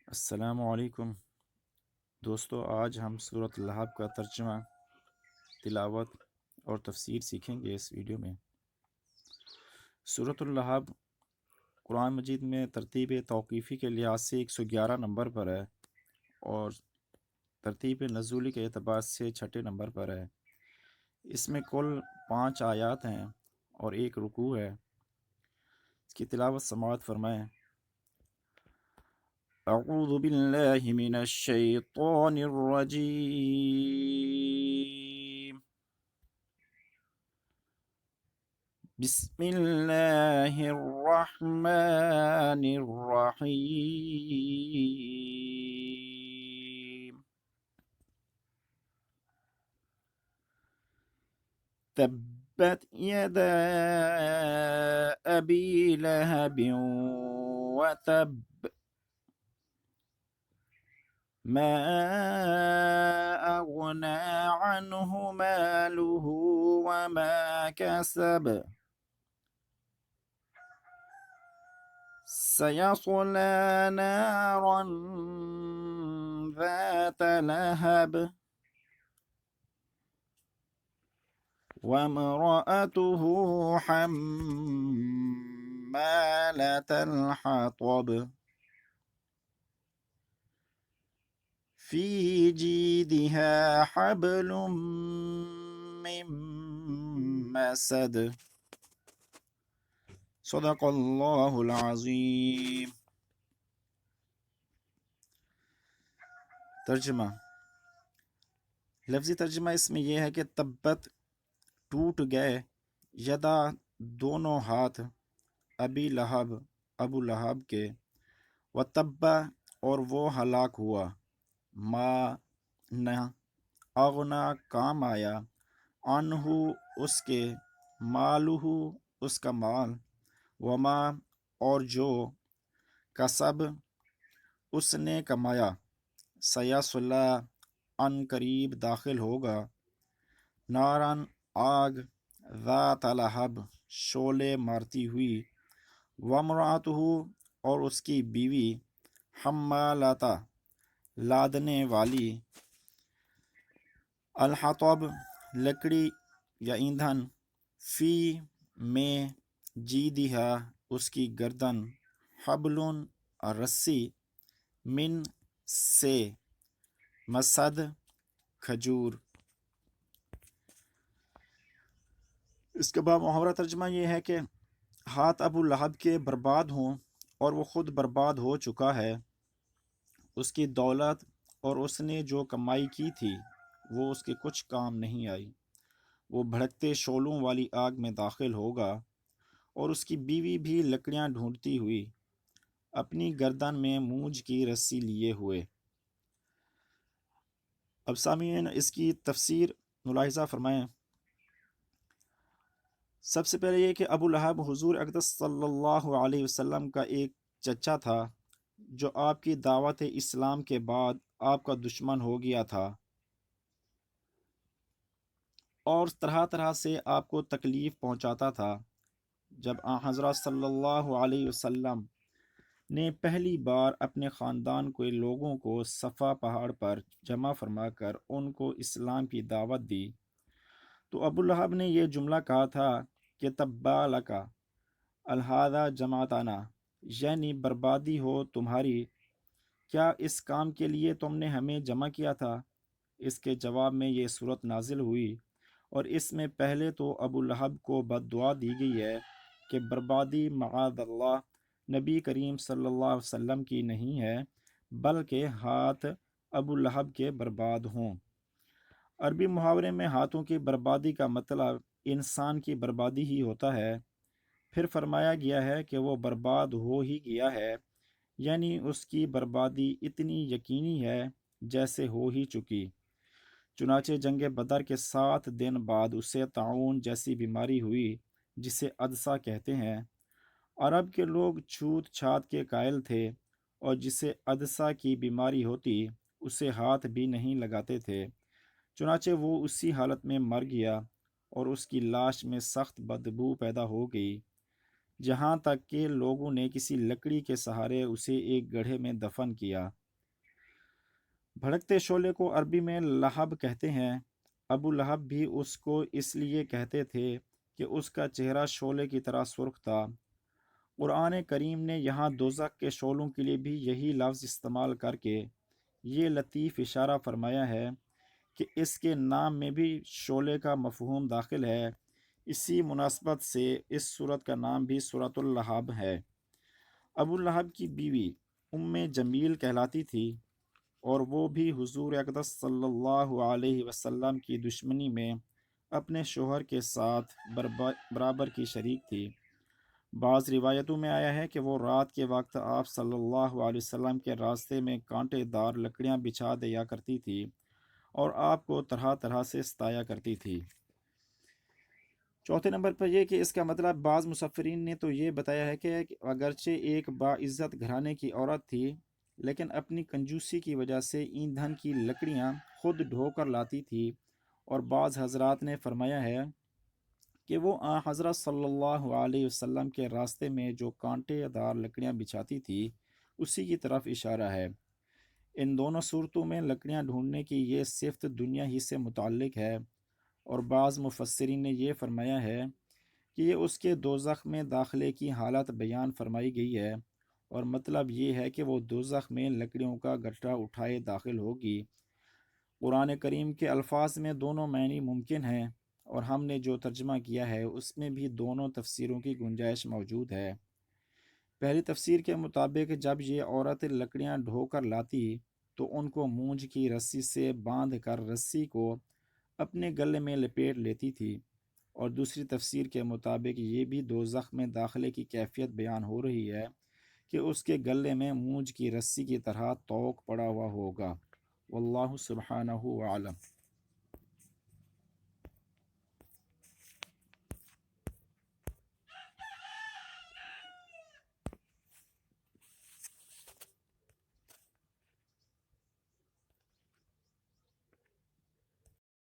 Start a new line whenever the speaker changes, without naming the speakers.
السلام علیکم دوستو، آج ہم سورۃ اللہب کا ترجمہ، تلاوت اور تفسیر سیکھیں گے اس ویڈیو میں۔ سورۃ اللہب قرآن مجید میں ترتیب توقیفی کے لحاظ سے 111 نمبر پر ہے اور ترتیب نزولی کے اعتبار سے 6 نمبر پر ہے۔ اس میں کل 5 آیات ہیں اور 1 رکوع ہے۔ اس کی تلاوت سماعت فرمائیں۔ اعوذ باللہ من الشیطان الرجیم، بسم اللہ الرحمن الرحیم۔ تبت یدا ابی لہب وتب، ما اغنى عنه ماله وما كسب، سيصلى نارا ذات لهب وامرأته حمالة الحطب في جيدها حبل من مسد، صدق اللہ العظیم۔ ترجمہ، لفظی ترجمہ اس میں یہ ہے کہ تبت، ٹوٹ گئے، یدا، دونوں ہاتھ، ابی لہب، ابو لہب کے، و تبا، اور وہ ہلاک ہوا، ما، نہ، اغنا، کام آیا، انہو، اس کے، مالہ، اس کا مال، وما، اور جو، کسب، اس نے کمایا، سیصلی، ان قریب داخل ہوگا، نارن، آگ، ذات لہب، شعلے مارتی ہوئی، وامرأتہ، اور اس کی بیوی، حمالۃ، لادنے والی، الحطب، لکڑی یا ایندھن، فی، میں، جیدہا، اس کی گردن، حبل، رسی، من، سے، مسد، کھجور۔ اس کے بعد محاورہ ترجمہ یہ ہے کہ ہاتھ ابو لہب کے برباد ہوں اور وہ خود برباد ہو چکا ہے، اس کی دولت اور اس نے جو کمائی کی تھی وہ اس کے کچھ کام نہیں آئی، وہ بھڑکتے شعلوں والی آگ میں داخل ہوگا، اور اس کی بیوی بھی لکڑیاں ڈھونڈتی ہوئی، اپنی گردن میں مونج کی رسی لیے ہوئے۔ اب سامعین، اس کی تفسیر ملاحظہ فرمائیں۔ سب سے پہلے یہ کہ ابو لہب حضور اقدس صلی اللہ علیہ وسلم کا ایک چچا تھا جو آپ کی دعوت اسلام کے بعد آپ کا دشمن ہو گیا تھا اور طرح طرح سے آپ کو تکلیف پہنچاتا تھا۔ جب حضرت صلی اللہ علیہ وسلم نے پہلی بار اپنے خاندان کے لوگوں کو صفا پہاڑ پر جمع فرما کر ان کو اسلام کی دعوت دی تو ابو لہب نے یہ جملہ کہا تھا کہ تبا لکا الہذا جماعتنا، یعنی بربادی ہو تمہاری، کیا اس کام کے لیے تم نے ہمیں جمع کیا تھا؟ اس کے جواب میں یہ صورت نازل ہوئی اور اس میں پہلے تو ابو لہب کو بد دعا دی گئی ہے کہ بربادی معاذ اللہ نبی کریم صلی اللہ علیہ وسلم کی نہیں ہے بلکہ ہاتھ ابو لہب کے برباد ہوں۔ عربی محاورے میں ہاتھوں کی بربادی کا مطلب انسان کی بربادی ہی ہوتا ہے۔ پھر فرمایا گیا ہے کہ وہ برباد ہو ہی گیا ہے، یعنی اس کی بربادی اتنی یقینی ہے جیسے ہو ہی چکی۔ چنانچہ جنگ بدر کے 7 دن بعد اسے طاعون جیسی بیماری ہوئی جسے عدسہ کہتے ہیں۔ عرب کے لوگ چھوت چھات کے قائل تھے اور جسے عدسہ کی بیماری ہوتی اسے ہاتھ بھی نہیں لگاتے تھے، چنانچہ وہ اسی حالت میں مر گیا اور اس کی لاش میں سخت بدبو پیدا ہو گئی۔ جہاں تک کہ لوگوں نے کسی لکڑی کے سہارے اسے ایک گڑھے میں دفن کیا۔ بھڑکتے شعلے کو عربی میں لہب کہتے ہیں۔ ابو لہب بھی اس کو اس لیے کہتے تھے کہ اس کا چہرہ شعلے کی طرح سرخ تھا۔ قرآن کریم نے یہاں دوزخ کے شعلوں کے لیے بھی یہی لفظ استعمال کر کے یہ لطیف اشارہ فرمایا ہے کہ اس کے نام میں بھی شعلے کا مفہوم داخل ہے۔ اسی مناسبت سے اس سورت کا نام بھی سورۃ اللہب ہے۔ ابو لہب کی بیوی جمیل کہلاتی تھی، اور وہ بھی حضور اقدس صلی اللہ علیہ وسلم کی دشمنی میں اپنے شوہر کے ساتھ برابر کی شریک تھی۔ بعض روایتوں میں آیا ہے کہ وہ رات کے وقت آپ صلی اللہ علیہ وسلم کے راستے میں کانٹے دار لکڑیاں بچھا دیا کرتی تھی اور آپ کو طرح طرح سے ستایا کرتی تھی۔ چوتھے نمبر پر یہ کہ اس کا مطلب بعض مصفرین نے تو یہ بتایا ہے کہ اگرچہ ایک باعزت گھرانے کی عورت تھی، لیکن اپنی کنجوسی کی وجہ سے ایندھن کی لکڑیاں خود ڈھو کر لاتی تھی، اور بعض حضرات نے فرمایا ہے کہ وہ حضرت صلی اللہ علیہ وسلم کے راستے میں جو کانٹے دار لکڑیاں بچھاتی تھی اسی کی طرف اشارہ ہے۔ ان دونوں صورتوں میں لکڑیاں ڈھونڈنے کی یہ صفت دنیا ہی سے متعلق ہے، اور بعض مفسرین نے یہ فرمایا ہے کہ یہ اس کے دوزخ میں داخلے کی حالت بیان فرمائی گئی ہے، اور مطلب یہ ہے کہ وہ دوزخ میں لکڑیوں کا گٹھا اٹھائے داخل ہوگی۔ قرآن کریم کے الفاظ میں دونوں معنی ممکن ہیں، اور ہم نے جو ترجمہ کیا ہے اس میں بھی دونوں تفسیروں کی گنجائش موجود ہے۔ پہلی تفسیر کے مطابق جب یہ عورت لکڑیاں ڈھو کر لاتی تو ان کو مونج کی رسی سے باندھ کر رسی کو اپنے گلے میں لپیٹ لیتی تھی، اور دوسری تفسیر کے مطابق یہ بھی دوزخ میں داخلے کی کیفیت بیان ہو رہی ہے کہ اس کے گلے میں مونج کی رسی کی طرح توق پڑا ہوا ہوگا۔ واللہ سبحانہ اعلم۔